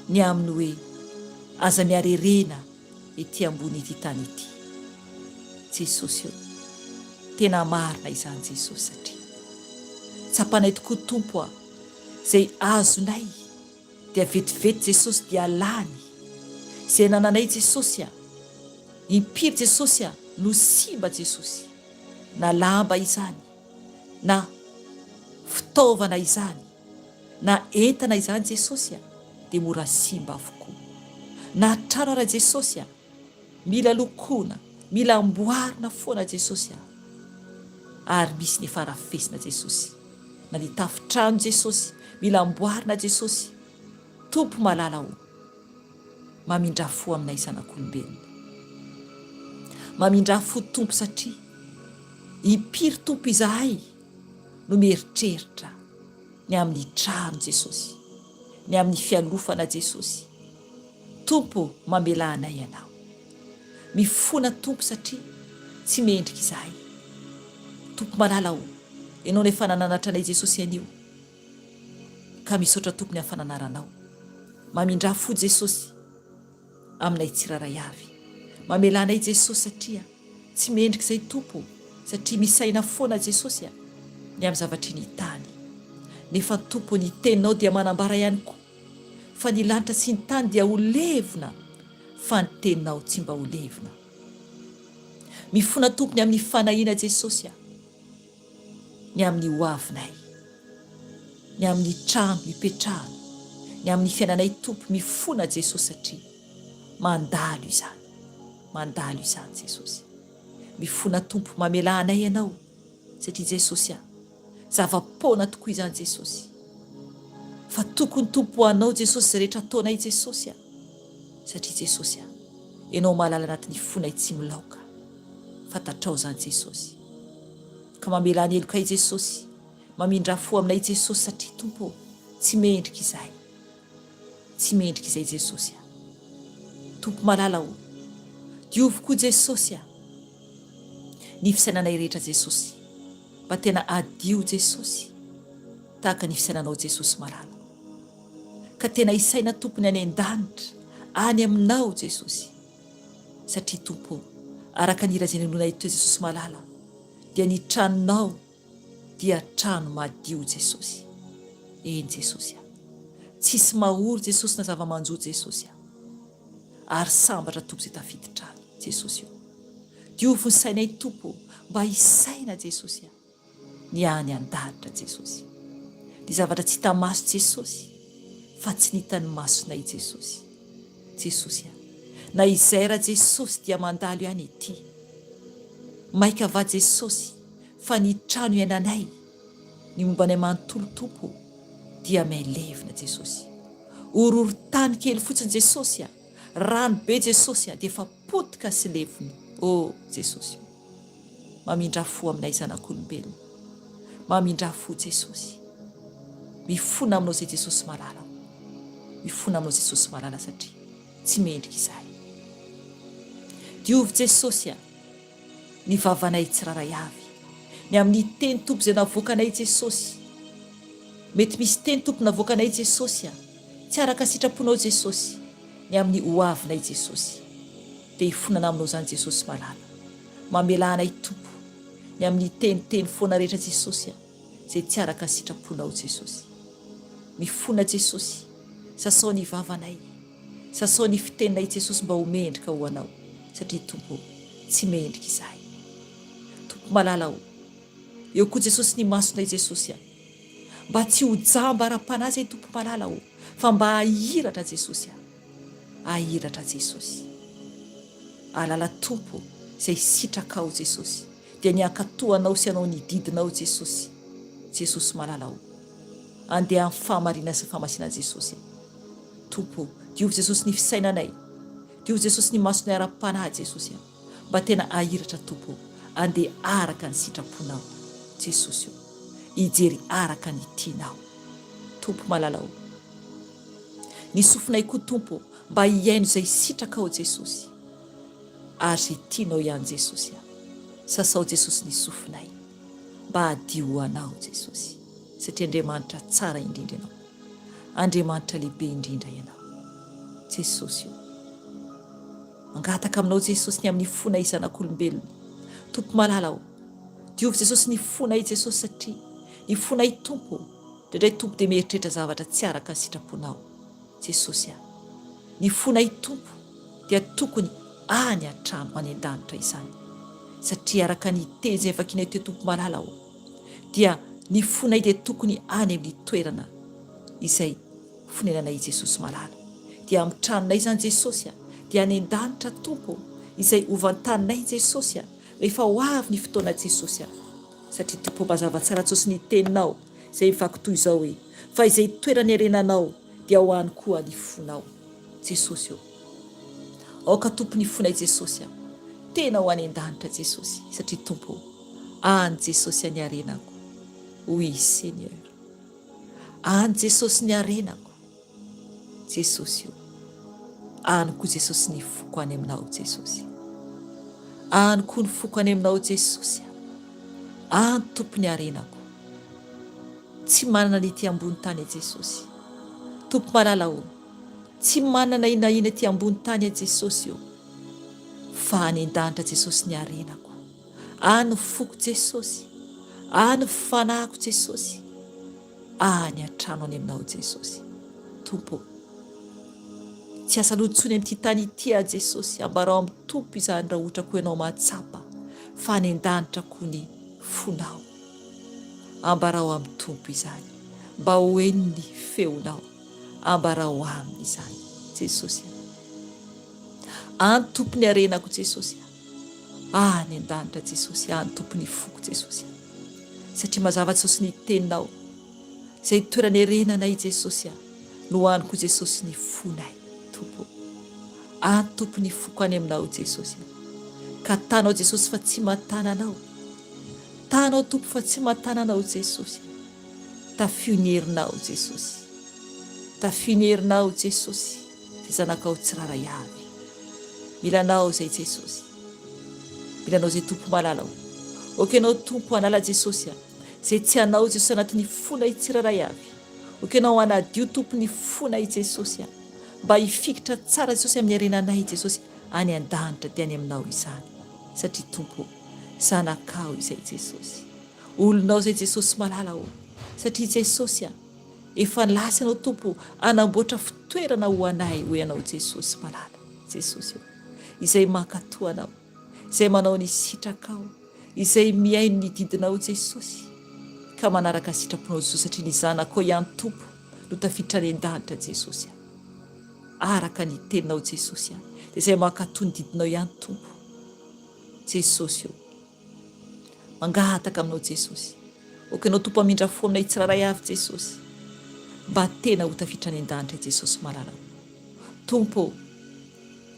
ny aminy hoe aza miarerena ety ambony ity tany ity. Jesosy io, tena marina izany Jesosy, satria tsapanay tokoa tompo izay azonay dia vetivety Jesosy dia lany, izay nananay Jesosy impiry Jesosy no simba Jesosy, na lamba izany, na fitaovana izany, na entana izany Jesosy dia mora simba avokoa. Na trano ara Jesosy mila lokoana, mila amboarina foana Jesosy, ary misy ny farafesina Jesosy, na ny tafitrano Jesosy mila amboarina Jesosy. Tompo malala ho, mamindra fo aminay zanak'olombelona, mamindra fo tompo, satria impiry tompo izahay no mieritreritra ny amin'ny trano Jesosy, ny amin'ny fialofana Jesosy. Tompo, mamela anay ianao, mifona tompo, satria tsy mendrika izahay. Tompo malala ho, ianao ny fanananatra anay Jesosy anio, ka misaotra tompo ny hafananaranao. Mamindra fo Jesosy aminay tsiraray avy, mamela anay Jesosy, satria tsy mendrika izay tompo, satria misaina foana Jesosy ny amin'ny zavatry ny tany. Nefa tompo, ny teninao dia manambara ihany koa fa ny lanitra sy ny tany dia ho levona, fa ny teninao tsy mba ho levona. Mifona tompo ny amin'ny fanahiana Jesosy, ny amin'ny hoavinay, ny amin'ny trano mipetrahana, ny amin'ny fiainanay tompo. Mifona Jesosy, satria mandalo izany, mandalo izany Jesosy. Mifona tompo, mamela anay ianao, satria Jesosy zava-poana tokoa izany Jesosy. Fa tokony tompo anao Jesosy izay rehetra ataonay Jesosy, satria Jesosy ianao mahalala anatin'ny fonay tsy milaoka. Fantatrao izany Jesosy, ka mamela ny elokay Jesosy, mamindra fo aminay Jesosy satria tompo tsy mendrika izay, tsy mendrika izay Jesosy a. Tompo malala o, diovy koa Jesosy a ny fisainanay rehetra Jesosy, mba tena adio Jesosy tahaka ny fisainanao Jesosy malala, ka tena isaina tompony any an-danitra any aminao Jesosy, satria tompo araka ny ira izay nononay teo Jesosy malala dia ny tranonao dia trano madio Jesosy. Eny Jesosy a, tsisy mahory Jesosy na zava-manjo Jesosy a, ary sambatra tompo izay tafiditra any Jesosy io. Diovy ny sainay tompo mba hisaina Jesosy a ny any an-danitra Jesosy, ny zavatra tsy hita maso Jesosy fa tsy nitany masonay Jesosy. Jesosy a, na izay raha Jesosy dia mandalo ihany ety, maika va Jesosy fa ny trano iainanay ny mombanay manontolo tompo dia mailevina Jesosy. Ororo-tany kely fotsiny Jesosy a, rano be Jesosy a dia efa potika sy levina. O Jesosy, mamindra fo aminay zanak'olombelona, mamindra fo Jesosy, mifona aminao zay Jesosy malala, mifona aminao Jesosy malala satria tsy mendrika izay. Diovy Jesosy a ny vavanay tsiraray avy, ny amin'ny teny tompo izay navoakanay Jesosy. Mety misy teny tompo navoakanay Jesosy a tsy araka sitraponao Jesosy, ny amin'ny hoavinay Jesosy dia hifonana aminao zany Jesosy malala, mamelanay tompo ny amin'ny teniteny foana rehetra Jesosy a izay tsy araka sitraponao Jesosy. Mifona Jesosy, sasao ny vavanay, sasao ny fiteninay Jesosy mba ho mendrika ho anao satria tompo tsy mendrika izay. Tompo malala o, eo koa Jesosy ny masonay Jesosy a, mba tsy ho jamba ara-panahy zay tompo malala o, fa mba ahiratra Jesosy a, ahiratra Jesosy. Alala tompo izay sitrakao Jesosy dia ny ankatoanao sy anao ny didinao Jesosy. Jesosy malala o, andeha amin'ny fahamarina sy fahamasina Jesosy. Tompo, diovy Jesosy ny fisainanay, diovy Jesosy ny masonay ara-panahy Jesosy a, mba tena ahiratra tompo, andeha araka ny sitraponao Jesosy io, hijery araka ny tianao. Tompo malala o, ny sofinay koa tompo mba hiaino izay sitrakao Jesosy, ary izay tianao ihany Jesosy a. Sasao Jesosy ny sofinay mba hadio anao Jesosy, satria Andriamanitra tsara indrindra ianao, Andriamanitra lehibe indrindra ianao Jesosy io. Mangataka aminao Jesosy ny amin'ny fonay zanak'olombelona. Tompo malala o, diovy Jesosy ny fonay Jesosy satria ny fonay tompo indraindray tompo dia mieritreritra zavatra tsy araka ny sitraponao Jesosy a. Ny fonay tompo dia tokony any an-trano any an-danitra izany, satria araka ny teny izay vakinay teo tompo malala o, dia ny fonay dia tokony any amin'ny toerana izay fonenanay Jesosy malala, dia amin'ny tranonay zany Jesosy a, dia any an-danitra tompo izay hovantaninay Jesosy a rehefa ho avy ny fotoana Jesosy a. Satria tompo mazava tsara Jesosy ny teninao izay mivaky toy izao hoe fa izay toerany arenanao dia ho any koa ny fonao Jesosy io. Aoka tompo ny fonay Jesosy a, tena ho any an-danitra Jesosy, satria tompo any Jesosy any arenako. Oui Seigneur, any Jesosy ny arenako Jesosy io, any koa Jesosy ny foko any aminao Jesosy, any koa ny foko any aminao Jesosy a, any tompo ny arenako. Tsy manana ny ety ambony tany Jesosy. Tompo malala o, tsy manana ina ety ambony tany Jesosy io, fa any an-danitra Jesosy ny arenako, any foko Jesosy, any fanahiko Jesosy, any an-trano any aminao Jesosy. Tompo, tsy asa lotsony amin'ity tany ity a Jesosy, ambarao amin'ny tompo izany raha ohatra koa ianao mahatsapa, fa any an-danitra koa ny fonao. Ambarao amin'ny tompo izany, mba ho eny ny feonao, ambarao aminy izany Jesosy. Any tompony arenako Jesosy, any an-danitra Jesosy, any tompony foko Jesosy, satria mazava Jesosy ny teninao izay toerany arenanay Jesosy no any koa Jesosy ny fonay. Tompo, any tompony foko any aminao Jesosy, ka tanao Jesosy fa tsy mahatana anao, tanao tompo fa tsy mahatana anao Jesosy, tafio-ny herinao Jesosy, tafio-ny herinao Jesosy, zay zanakao tsiraray avy. Milanao zay Jesosy, milanao zay tompo malalao. Okenao tompo hanala Jesosy zay tsy hanao Jesosy anatin'ny fona itsiraray avy. Okenao hanadio tompo ny fona i Jesosy mba hifikitra tsara Jesosy amin'ny arenanay Jesosy any an-danitra dia any aminao izany. Satria tompo zanakao izay Jesosy, olonao zay Jesosy malalao. Satria Jesosy efa lasa anao tompo anamboatra fitoerana ho anay ho ianao Jesosy malala. Jesosy izay mankatoa anao, izay manao ny sitrakao, izay miaino ny didinao Jesosy, ka manaraka sitraponao Jesosy satria ny zanakao ihany tompo no tafiditra any an-danitra Jesosy. Araka ny teninao Jesosy dia izay mankatoa ny didinao ihany tompo. Jesosy mangataka aminao Jesosy, okenao tompo amindra fo aminay tsiraray avy Jesosy, mba tena ho tafiditra any an-danitra Jesosy malalao. Tompo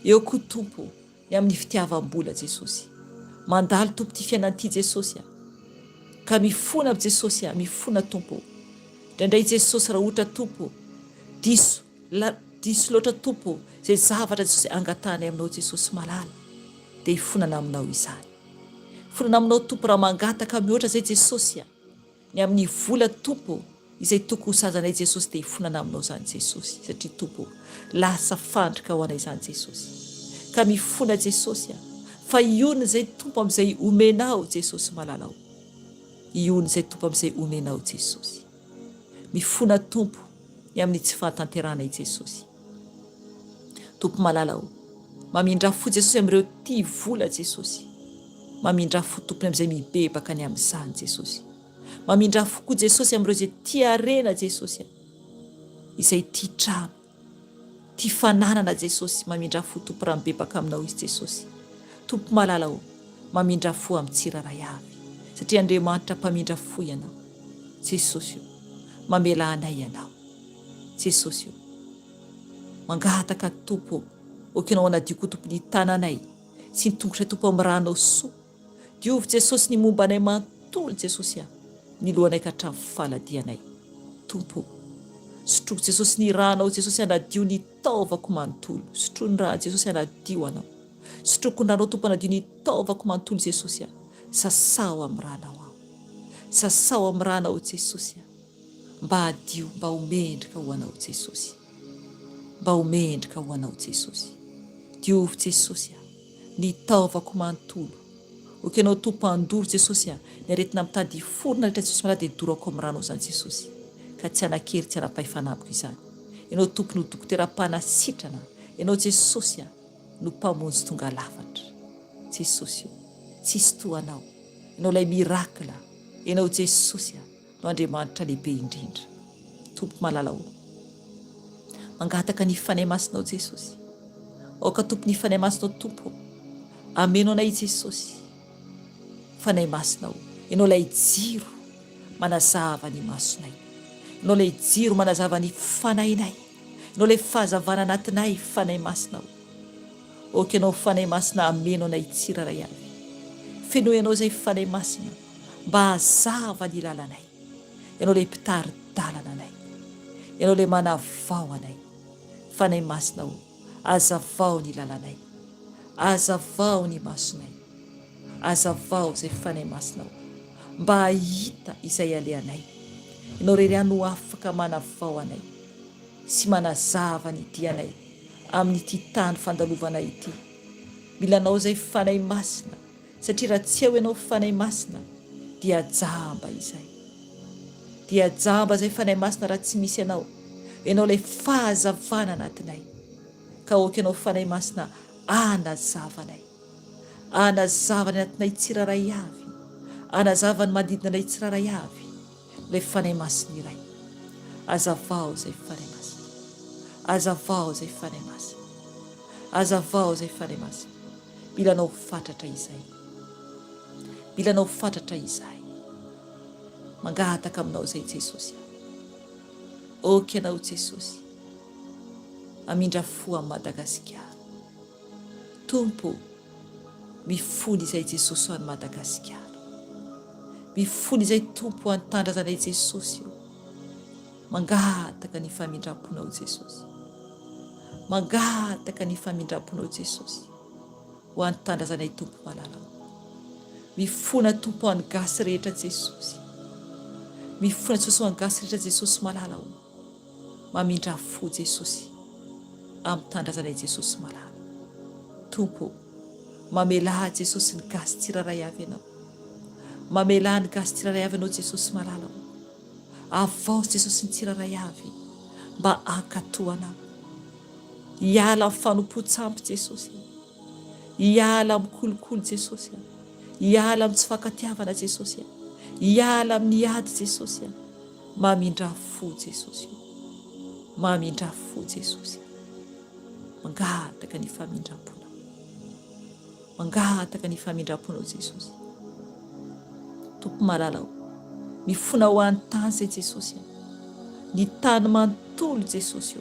eo koa tompo ny amin'ny fitiavam-bola Jesosy, mandalo tompo ty fiainan'ity Jesosy ka mifona av Jesosy mifona tompo. Indraindray Jesosy raha ohatra tompo diso loatra tompo zay zavatra Jesosy angatanay aminao Jesosy malala, dia hifonana aminao izany. Fonana aminao tompo raha mangataka mihoatra zay Jesosy ny amin'ny vola tompo izay toko ho sazanay Jesosy, dia hifonana aminao zany Jesosy. Satria tompo lasa fandrika ho anay zany Jesosy, ka mifona Jesosy fa iony zay tompo amin'izay omenao Jesosy malalao. Iony zay tompo amin'izay omenao Jesosy. Mifona tompo ny amin'ny tsy fahatanteranay Jesosy. Tompo malalao, mamindra fo Jesosy amin'ireo ty vola Jesosy, mamindra fo tompony amin'izay mibebaka ny amin'izany Jesosy. Mamindra fo koa Jesosy amin'ireo zay ty arena Jesosy, izay ty trano, ty fananana Jesosy. Mamindra fo tompo raha mibebaka aminao izy Jesosy. Tompo malalao, mamindra fo amin'ny tsiraray avy, satria Andriamanitra mpamindra fo ianao Jesosy. Mamela anay ianao Jesosy. Mangataka tompo, okenao anadio koa tompo ny tananay sy ny tongotra tompo amin'ny ranao soa. Diovy Jesosy ny momba anay manontolo Jesosy, ny lohanay ka hatramin'ny faladianay. Tompo sotroiko Jesosy ny ranao Jesosy, anadio ny taovako manontolo. Sotro ny rano Jesosy, anadio anao. Sotroko ny ranao tompo, anadio ny taovako manontolo Jesosy. Sasao amin'ny ranao aho, sasao amin'ny ranao Jesosy, mba adio, mba homendrika ho anao Jesosy, mba homendrika ho anao Jesosy. Diovy Jesosy ny taovako manontolo. Okenao tompo andoro Jesosy ny aretina mitady forona rehetra Jesosy malady, dia dorako amin'ny ranao zany Jesosy, ka tsy anakery, tsy anapahifanampiko izany. Ianao tompo no dokotera-panasitrana, ianao Jesosy no mpamonjy tonga lafatra Jesosy. Tsisy toanao, ianao lay mirakla, ianao Jesosy no Andriamanitra lehibe indrindra. Tompo malalao, mangataka ny fanay masinao Jesosy. Aoka tompo ny fanay masinao tompo, ameno anay Jesosy fanay masinao. Ianao lay jiro manazava ny masonay, ianao lay jiro manazava ny fanainay, ianao lay fahazavana anatinay fanay masinao. Oka ianao fanay masina, ameno anay tsiraray avy. Fenoy ianao zay fanay masina mba hazava ny lalanay. Ianao lay mpitari-dalana anay, ianao lay manavao anay. Fanay masinao, azavao ny lalanay, azavao ny masonay, azavao zay fanay masinao mba hahita izay aleanay. Ianao rery no afaka manavao anay sy manazava ny dianay amin'ity tany fandalovanay ity. Milanao zay fanay masina, satria raha tsy eo ianao fanay masina dia jamba izay, dia jamba zay fanay masina raha tsy misy ianao. Ianao lay fahazavana anatinay, ka oka ianao fanay masina, anazavanay, anazavany anatinay tsiraray avy, anazavany manodidina anay tsiraray avy, lay fanay masina iray. Azavao zay fanay masina, azavao zay fanay masina, azavao zay fanay masina. Milanao fatratra izay, milanao fatratra izay, mangataka aminao zay Jesosy. Oka ianao Jesosy, amindra fo amin'ny Madagasikara. Tompo mifony izay Jesosy ho an'i Madagasikara, mifony izay tompo ho an'ny tandrazanay Jesosy io. mangataka ny famindraponao Jesosy, mangataka ny famindraponao Jesosy ho an'ny tandrazanay tompo malalao. Mifona tompo ho an'ny gasy rehetra Jesosy, mifona Jesosy ho an'ny gasy rehetra Jesosy malalao, mamindra fo Jesosy amin'ny tandrazanay Jesosy malala. Tompo, mamela Jesosy ny gasy tsiraray avy ianao, mamela ny gasy tsiraray avy ianao Jesosy malalao. Avaozy Jesosy ny tsiraray avy mba hankatoanao. Hiala amin'ny fanompo-tsampy Jesosy, hiala amin'ny kolokolo Jesosy, hiala amin'ny tsy fankatiavana Jesosy, hiala amin'ny ady Jesosy. Mamindra fo Jesosy, mamindra fo Jesosy. Mangataka ny famindramponao, mangataka ny famindramponao Jesosy. Tompo malalao, mifona ho an'ny tany zay Jesosy, ny tany manontolo Jesosy,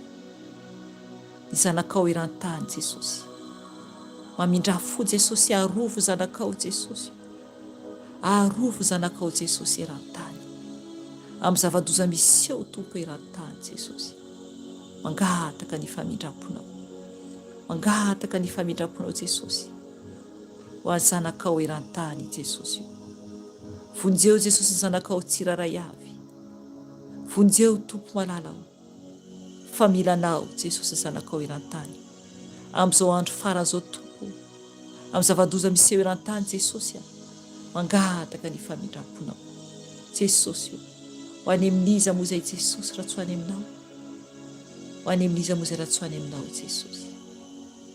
ny zanakao eran-tany Jesosy. Mamindra fo Jesosy, arovo zanakao Jesosy, arovo zanakao Jesosy eran-tany amin'ny zava-doza miseho tompo eran-tany Jesosy. Mangataka ny famindramponao, mangataka ny famindramponao Jesosy ho an'ny zanakao eran-tany Jesosy. Vonjeo Jesosy ny zanakao tsiraray avy, vonjeo tompo malalao, familanao Jesosy ny zanakao eran-tany amin'izao andro farany zao tompo, amin'ny zava-doza miseho eran-tany Jesosy. Mangataka ny famindramponao Jesosy ho any amin'iza moa zay Jesosy raha tsy ho any aminao, ho any amin'iza moa zay raha tsy ho any aminao Jesosy.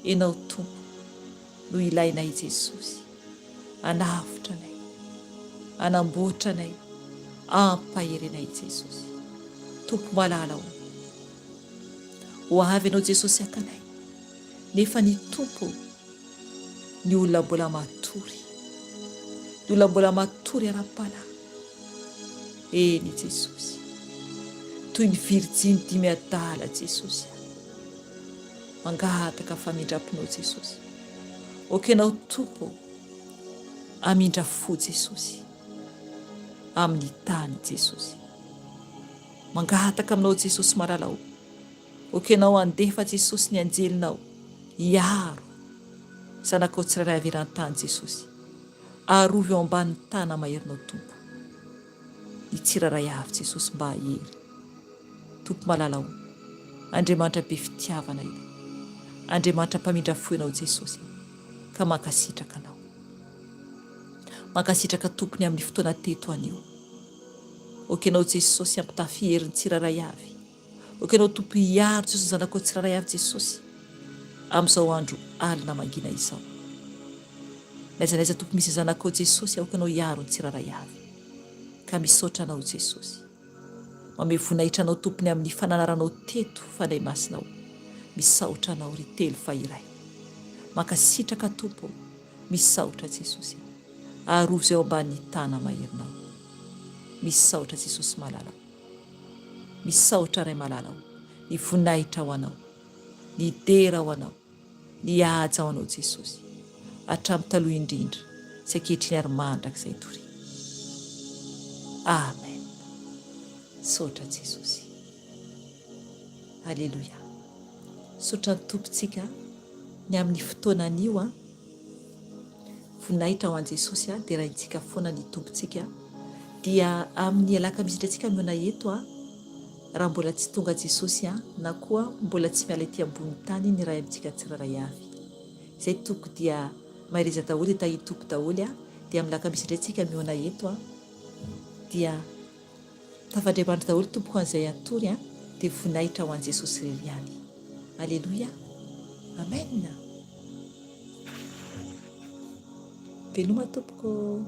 Ianao tompo no ilainay Jesosy, anavotra anay, anamboatra anay, ampahery anay Jesosy. Tompo malalao, ho avy ianao Jesosy akanay, nefa ny tompo ny olona mbola matory, ny olona mbola matory ara-panahy. Eny Jesosy, toy ny virjiny dimy adala Jesosy. Mangataka famindramponao Jesosy. Okenao tompo amindra fo Jesosy amin'ny tany Jesosy. Mangataka aminao Jesosy malalao. Okenao andefa Jesosy ny anjelinao hiaro zanakao tsiraray avy eran-tany Jesosy. Arovo eo ambanin'ny tany maherinao tompo, ny tsiraray avy Jesosy mba hahery. Tompo malalao, Andriamanitra be fitiavana io, Andriamanitra mpamindra fo ianao Jesosy, ka mankasitraka anao, mankasitraka tompony amin'ny fotoana teto anio. Okenao Jesosy ampitafy herin'ny tsiraray avy, okenao tompo hiaro Jesosy zanakao tsiraray avy Jesosy amin'izao andro alina mangina izao. Naizanaiza tompo misy zanakao Jesosy, okenao hiaro ny tsiraray avy, ka misaotra anao Jesosy, mame voninahitra anao tompony amin'ny fananaranao teto fanay masinao, misaotra anao ry telo fa iray. Mankasitraka tompo, misaotra Jesosy, arovo zay ao ambanin'ny tana maherinao. Misaotra Jesosy malalao, misaotra ray malalao, ny voninahitra ho anao, ny dera ho anao, ny haja ho anao Jesosy, hatramin'ny taloha indrindra sy ankehitriny ary mandrakizay tory. Amen. Saotra Jesosy. Alleluia. Saotra ny tompontsika ny amin'ny fotoana anio voninahitra ho an Jesosy dia rahintsika foana ny tompontsika dia amin'ny alakamisitrantsika miona eto raha mbola tsy tonga Jesosy na koa mbola tsy miala ety ambony tany ny ray amintsika tsiraray avy. Izay toko dia mahereza daholo tahiny tompo daholo dia amin'ny alakamisitrantsika miona eto dia tafandriamanitra daholo tompoko an'izay atory dia voninahitra ho an Jesosy reriany. Alleluia. Amen. Veloma tompoko.